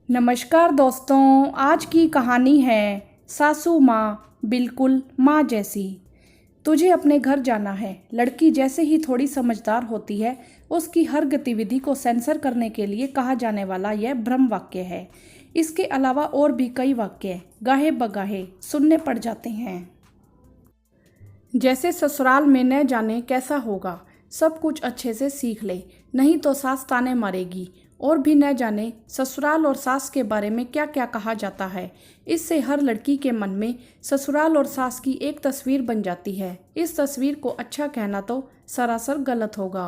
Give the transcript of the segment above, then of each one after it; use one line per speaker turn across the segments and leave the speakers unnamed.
नमस्कार दोस्तों, आज की कहानी है सासू माँ बिल्कुल माँ जैसी। तुझे अपने घर जाना है। लड़की जैसे ही थोड़ी समझदार होती है, उसकी हर गतिविधि को सेंसर करने के लिए कहा जाने वाला यह भ्रम वाक्य है। इसके अलावा और भी कई वाक्य गाहे बगाहे सुनने पड़ जाते हैं। जैसे ससुराल में न जाने कैसा होगा, सब कुछ अच्छे से सीख ले, नहीं तो सास ताने मारेगी। और भी न जाने ससुराल और सास के बारे में क्या क्या कहा जाता है। इससे हर लड़की के मन में ससुराल और सास की एक तस्वीर बन जाती है। इस तस्वीर को अच्छा कहना तो सरासर गलत होगा।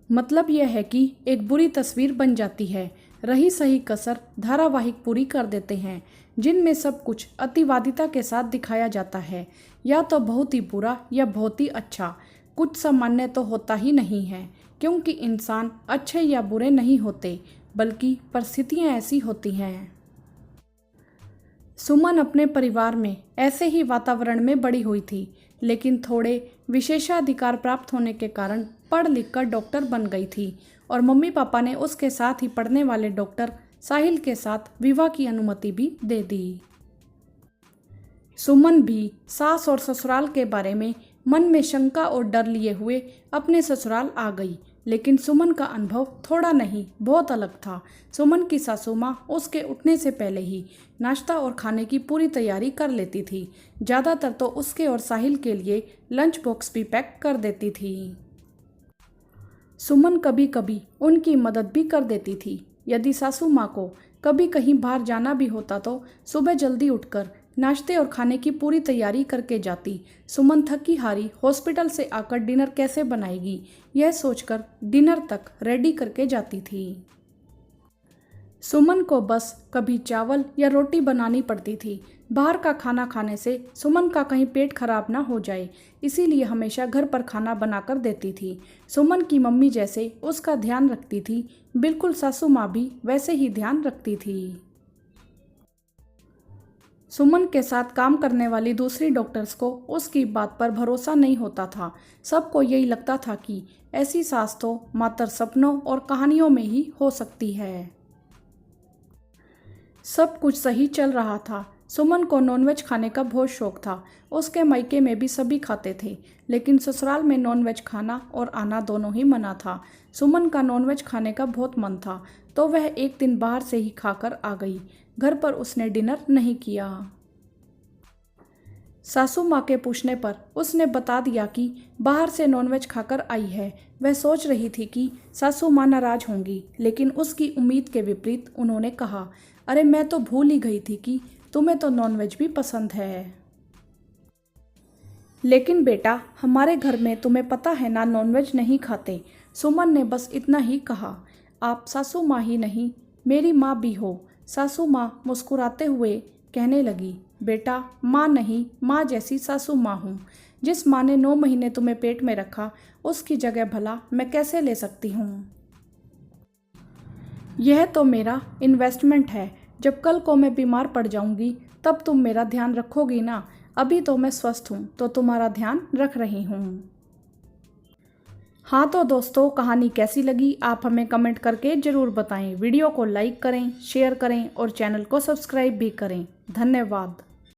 मतलब यह है कि एक बुरी तस्वीर बन जाती है। रही सही कसर धारावाहिक पूरी कर देते हैं, जिनमें सब कुछ अतिवादिता के साथ दिखाया जाता है। या तो बहुत ही बुरा या बहुत ही अच्छा, कुछ सामान्य तो होता ही नहीं है, क्योंकि इंसान अच्छे या बुरे नहीं होते, बल्कि परिस्थितियां ऐसी होती हैं। सुमन अपने परिवार में ऐसे ही वातावरण में बड़ी हुई थी, लेकिन थोड़े विशेषाधिकार प्राप्त होने के कारण पढ़ लिख कर डॉक्टर बन गई थी और मम्मी पापा ने उसके साथ ही पढ़ने वाले डॉक्टर साहिल के साथ विवाह की अनुमति भी दे दी। सुमन भी सास और ससुराल के बारे में मन में शंका और डर लिए हुए अपने ससुराल आ गई। लेकिन सुमन का अनुभव थोड़ा नहीं बहुत अलग था। सुमन की सासू माँ उसके उठने से पहले ही नाश्ता और खाने की पूरी तैयारी कर लेती थी। ज़्यादातर तो उसके और साहिल के लिए लंच बॉक्स भी पैक कर देती थी। सुमन कभी कभी उनकी मदद भी कर देती थी। यदि सासू माँ को कभी कहीं बाहर जाना भी होता तो सुबह जल्दी उठकर नाश्ते और खाने की पूरी तैयारी करके जाती। सुमन थकी हारी हॉस्पिटल से आकर डिनर कैसे बनाएगी, यह सोचकर डिनर तक रेडी करके जाती थी। सुमन को बस कभी चावल या रोटी बनानी पड़ती थी। बाहर का खाना खाने से सुमन का कहीं पेट खराब ना हो जाए, इसीलिए हमेशा घर पर खाना बनाकर देती थी। सुमन की मम्मी जैसे उसका ध्यान रखती थी, बिल्कुल सासू माँ भी वैसे ही ध्यान रखती थी। सुमन के साथ काम करने वाली दूसरी डॉक्टर्स को उसकी बात पर भरोसा नहीं होता था। सबको यही लगता था कि ऐसी सास तो मात्र सपनों और कहानियों में ही हो सकती है। सब कुछ सही चल रहा था। सुमन को नॉनवेज खाने का बहुत शौक था। उसके मायके में भी सभी खाते थे, लेकिन ससुराल में नॉनवेज खाना और आना दोनों ही मना था। सुमन का नॉनवेज खाने का बहुत मन था, तो वह एक दिन बाहर से ही खाकर आ गई। घर पर उसने डिनर नहीं किया। सासू माँ के पूछने पर उसने बता दिया कि बाहर से नॉनवेज खाकर आई है। वह सोच रही थी कि सासू माँ नाराज होंगी, लेकिन उसकी उम्मीद के विपरीत उन्होंने कहा, अरे मैं तो भूल ही गई थी कि तुम्हें तो नॉनवेज भी पसंद है। लेकिन बेटा, हमारे घर में तुम्हें पता है ना, नॉनवेज नहीं खाते। सुमन ने बस इतना ही कहा। आप सासू माँ ही नहीं, मेरी माँ भी हो। सासू माँ मुस्कुराते हुए कहने लगी, बेटा माँ नहीं, माँ जैसी सासू माँ हूँ। जिस माँ ने 9 महीने तुम्हें पेट में रखा, उसकी जगह भला मैं कैसे ले सकती हूँ। यह तो मेरा इन्वेस्टमेंट है। जब कल को मैं बीमार पड़ जाऊंगी तब तुम मेरा ध्यान रखोगी ना। अभी तो मैं स्वस्थ हूँ तो तुम्हारा ध्यान रख रही हूँ। हाँ तो दोस्तों, कहानी कैसी लगी आप हमें कमेंट करके ज़रूर बताएं। वीडियो को लाइक करें, शेयर करें और चैनल को सब्सक्राइब भी करें। धन्यवाद।